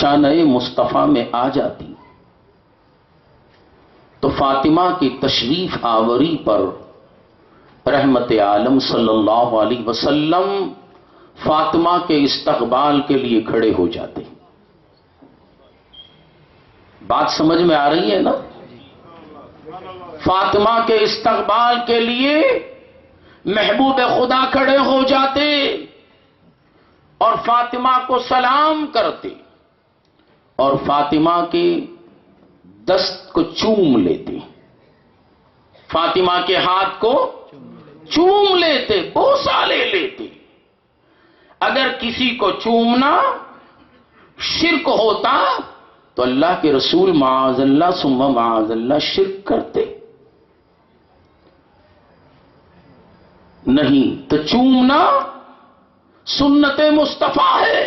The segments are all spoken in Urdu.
آشانہ مصطفیٰ میں آ جاتی تو فاطمہ کی تشریف آوری پر رحمت عالم صلی اللہ علیہ وسلم فاطمہ کے استقبال کے لیے کھڑے ہو جاتے. بات سمجھ میں آ رہی ہے نا؟ فاطمہ کے استقبال کے لیے محبوب خدا کھڑے ہو جاتے اور فاطمہ کو سلام کرتے اور فاطمہ کے دست کو چوم لیتے، فاطمہ کے ہاتھ کو چوم لیتے، بوسہ لے لیتے. اگر کسی کو چومنا شرک ہوتا تو اللہ کے رسول معاذ اللہ ثم معاذ اللہ شرک کرتے. نہیں تو چومنا سنت مصطفیٰ ہے.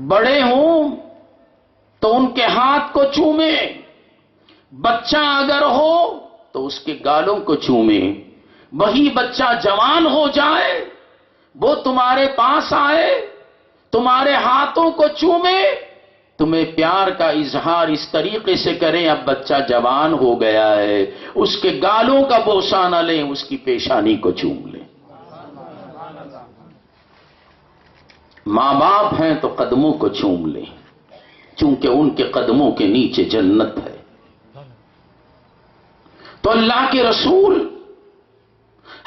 بڑے ہوں تو ان کے ہاتھ کو چومیں، بچہ اگر ہو تو اس کے گالوں کو چومیں. وہی بچہ جوان ہو جائے، وہ تمہارے پاس آئے، تمہارے ہاتھوں کو چومے، تمہیں پیار کا اظہار اس طریقے سے کریں اب بچہ جوان ہو گیا ہے، اس کے گالوں کا بوسہ نہ لیں، اس کی پیشانی کو چوم لیں. ماں باپ ہیں تو قدموں کو چوم لیں، چونکہ ان کے قدموں کے نیچے جنت ہے. تو اللہ کے رسول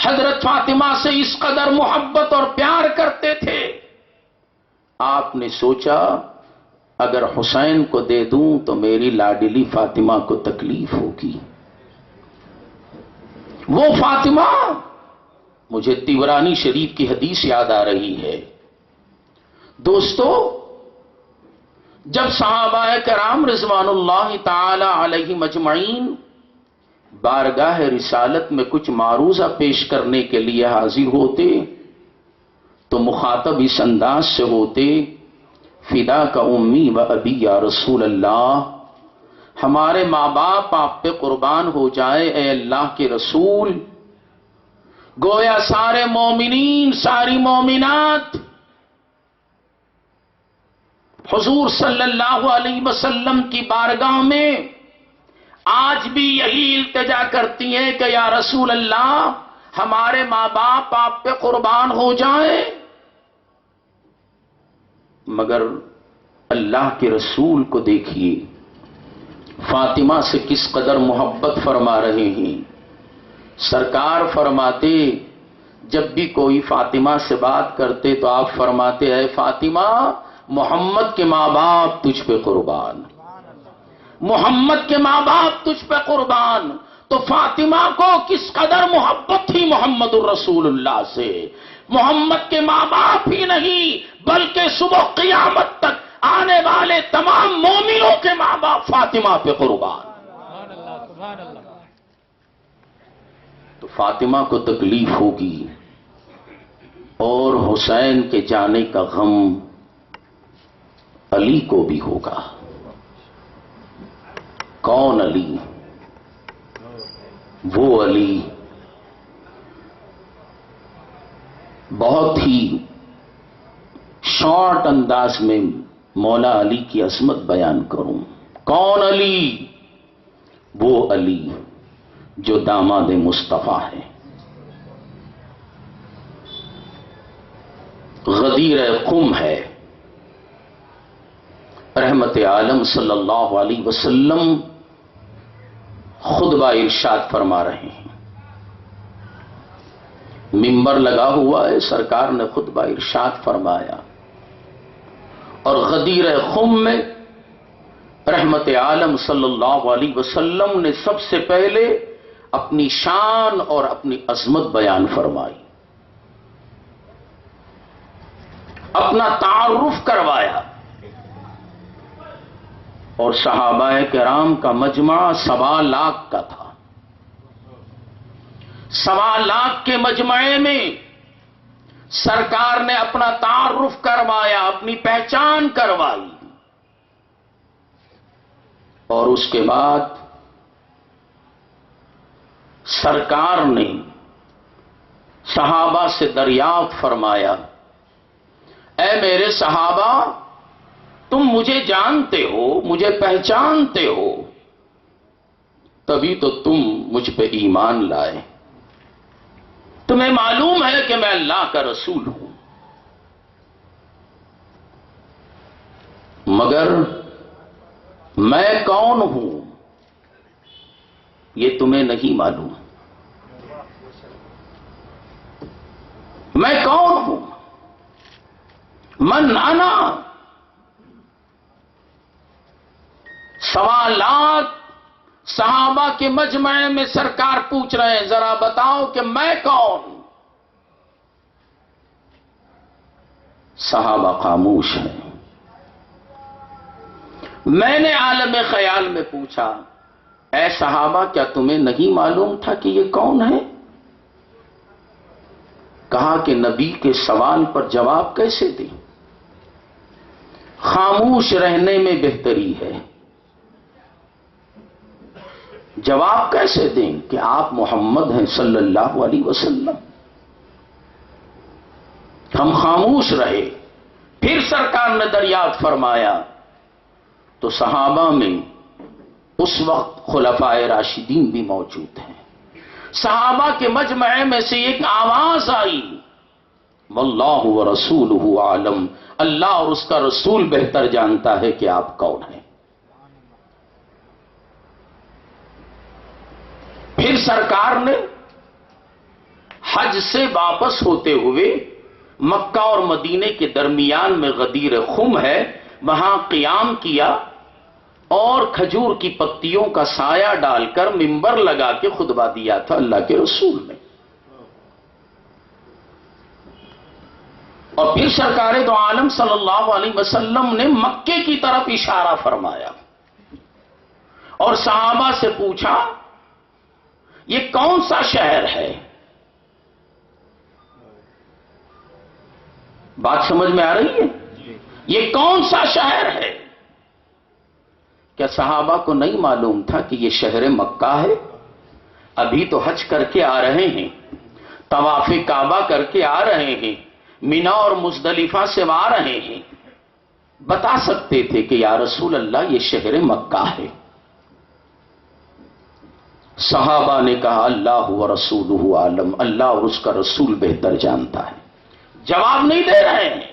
حضرت فاطمہ سے اس قدر محبت اور پیار کرتے تھے. آپ نے سوچا اگر حسین کو دے دوں تو میری لاڈلی فاطمہ کو تکلیف ہوگی. وہ فاطمہ، مجھے طبرانی شریف کی حدیث یاد آ رہی ہے. دوستو، جب صحابہ کرام رضوان اللہ تعالی علیہم اجمعین بارگاہ رسالت میں کچھ معروضہ پیش کرنے کے لیے حاضر ہوتے تو مخاطب اس انداز سے ہوتے، فدا کا امی و ابی یا رسول اللہ، ہمارے ماں باپ آپ پہ قربان ہو جائے اے اللہ کے رسول. گویا سارے مومنین، ساری مومنات حضور صلی اللہ علیہ وسلم کی بارگاہ میں آج بھی یہی التجا کرتی ہیں کہ یا رسول اللہ ہمارے ماں باپ آپ پہ قربان ہو جائیں. مگر اللہ کے رسول کو دیکھیے، فاطمہ سے کس قدر محبت فرما رہے ہیں. سرکار فرماتے جب بھی کوئی فاطمہ سے بات کرتے تو آپ فرماتے اے فاطمہ، محمد کے ماں باپ تجھ پہ قربان، محمد کے ماں باپ تجھ پہ قربان. تو فاطمہ کو کس قدر محبت تھی محمد الرسول اللہ سے. محمد کے ماں باپ ہی نہیں بلکہ صبح قیامت تک آنے والے تمام مومنوں کے ماں باپ فاطمہ پہ قربان. تو فاطمہ کو تکلیف ہوگی اور حسین کے جانے کا غم علی کو بھی ہوگا. کون علی؟ وہ علی بہت ہی شارٹ انداز میں مولا علی کی عظمت بیان کروں. کون علی؟ وہ علی جو داماد مصطفیٰ ہے، غدیر قم ہے. رحمت عالم صلی اللہ علیہ وسلم خطبہ ارشاد فرما رہے ہیں. منبر لگا ہوا ہے، سرکار نے خطبہ ارشاد فرمایا اور غدیر قم میں رحمت عالم صلی اللہ علیہ وسلم نے سب سے پہلے اپنی شان اور اپنی عظمت بیان فرمائی، اپنا تعارف کروایا. اور صحابہ کرام کا مجمع 1.25 لاکھ کا تھا. 1.25 لاکھ کے مجمعے میں سرکار نے اپنا تعارف کروایا، اپنی پہچان کروائی. اور اس کے بعد سرکار نے صحابہ سے دریافت فرمایا اے میرے صحابہ، تم مجھے جانتے ہو، مجھے پہچانتے ہو، تبھی تو تم مجھ پہ ایمان لائے۔ تمہیں معلوم ہے کہ میں اللہ کا رسول ہوں، مگر میں کون ہوں یہ تمہیں نہیں معلوم۔ میں کون ہوں؟ من انا؟ سوالات صحابہ کے مجمع میں سرکار پوچھ رہے ہیں، ذرا بتاؤ کہ میں کون؟ صحابہ خاموش ہیں۔ میں نے عالم خیال میں پوچھا، اے صحابہ کیا تمہیں نہیں معلوم تھا کہ یہ کون ہے؟ کہا کہ نبی کے سوال پر جواب کیسے دیں؟ خاموش رہنے میں بہتری ہے۔ جواب کیسے دیں کہ آپ محمد ہیں صلی اللہ علیہ وسلم؟ ہم خاموش رہے۔ پھر سرکار نے دریافت فرمایا تو صحابہ میں اس وقت خلفائے راشدین بھی موجود ہیں۔ صحابہ کے مجمع میں سے ایک آواز آئی، واللہ ورسولہ عالم، اللہ اور اس کا رسول بہتر جانتا ہے کہ آپ کون ہیں۔ پھر سرکار نے حج سے واپس ہوتے ہوئے مکہ اور مدینے کے درمیان میں غدیر خم ہے، وہاں قیام کیا اور کھجور کی پتیوں کا سایہ ڈال کر منبر لگا کے خطبہ دیا تھا اللہ کے رسول نے۔ اور پھر سرکار دو عالم صلی اللہ علیہ وسلم نے مکے کی طرف اشارہ فرمایا اور صحابہ سے پوچھا یہ کون سا شہر ہے؟ بات سمجھ میں آ رہی ہے؟ یہ کون سا شہر ہے؟ کیا صحابہ کو نہیں معلوم تھا کہ یہ شہر مکہ ہے؟ ابھی تو حج کر کے آ رہے ہیں، طواف کعبہ کر کے آ رہے ہیں، مینا اور مزدلفہ سے آ رہے ہیں، بتا سکتے تھے کہ یا رسول اللہ یہ شہر مکہ ہے۔ صحابہ نے کہا اللہ ورسولہ عالم، اللہ اور اس کا رسول بہتر جانتا ہے۔ جواب نہیں دے رہے ہیں۔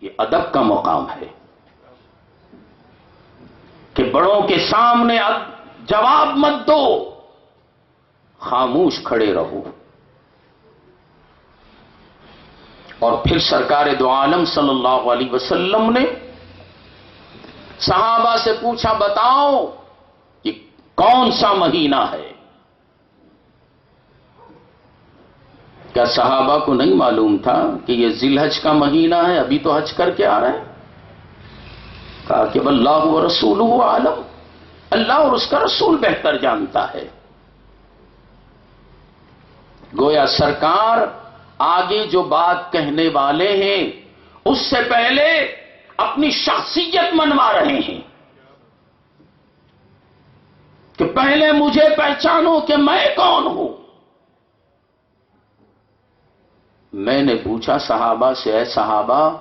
یہ ادب کا مقام ہے کہ بڑوں کے سامنے اب جواب مت دو، خاموش کھڑے رہو۔ اور پھر سرکار دو عالم صلی اللہ علیہ وسلم نے صحابہ سے پوچھا بتاؤ کہ کون سا مہینہ ہے؟ کیا صحابہ کو نہیں معلوم تھا کہ یہ ذی الحج کا مہینہ ہے؟ ابھی تو حج کر کے آ رہے ہیں۔ کہا کہ واللہ ورسولہ عالم، اللہ اور اس کا رسول بہتر جانتا ہے۔ گویا سرکار آگے جو بات کہنے والے ہیں اس سے پہلے اپنی شخصیت منوا رہے ہیں کہ پہلے مجھے پہچانو کہ میں کون ہوں۔ میں نے پوچھا صحابہ سے، اے صحابہ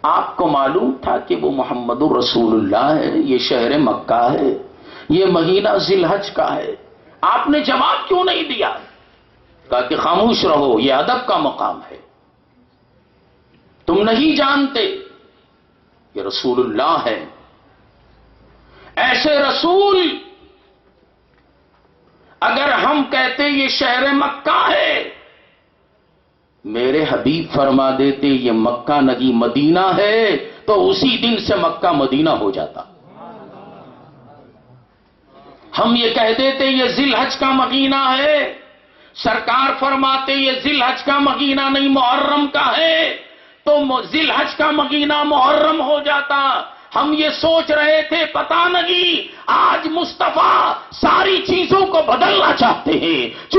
آپ کو معلوم تھا کہ وہ محمد الرسول اللہ ہے، یہ شہر مکہ ہے، یہ مہینہ ذی الحج کا ہے، آپ نے جواب کیوں نہیں دیا؟ کہا کہ خاموش رہو، یہ ادب کا مقام ہے، تم نہیں جانتے یہ رسول اللہ ہے۔ ایسے رسول اگر ہم کہتے یہ شہر مکہ ہے، میرے حبیب فرما دیتے یہ مکہ نہیں مدینہ ہے، تو اسی دن سے مکہ مدینہ ہو جاتا۔ ہم یہ کہہ دیتے یہ ذی الحج کا مہینہ ہے، سرکار فرماتے یہ ذی الحج کا مہینہ نہیں محرم کا ہے، تو ذی الحج کا مہینہ محرم ہو جاتا۔ ہم یہ سوچ رہے تھے پتہ نہیں آج مصطفیٰ ساری چیزوں کو بدلنا چاہتے ہیں۔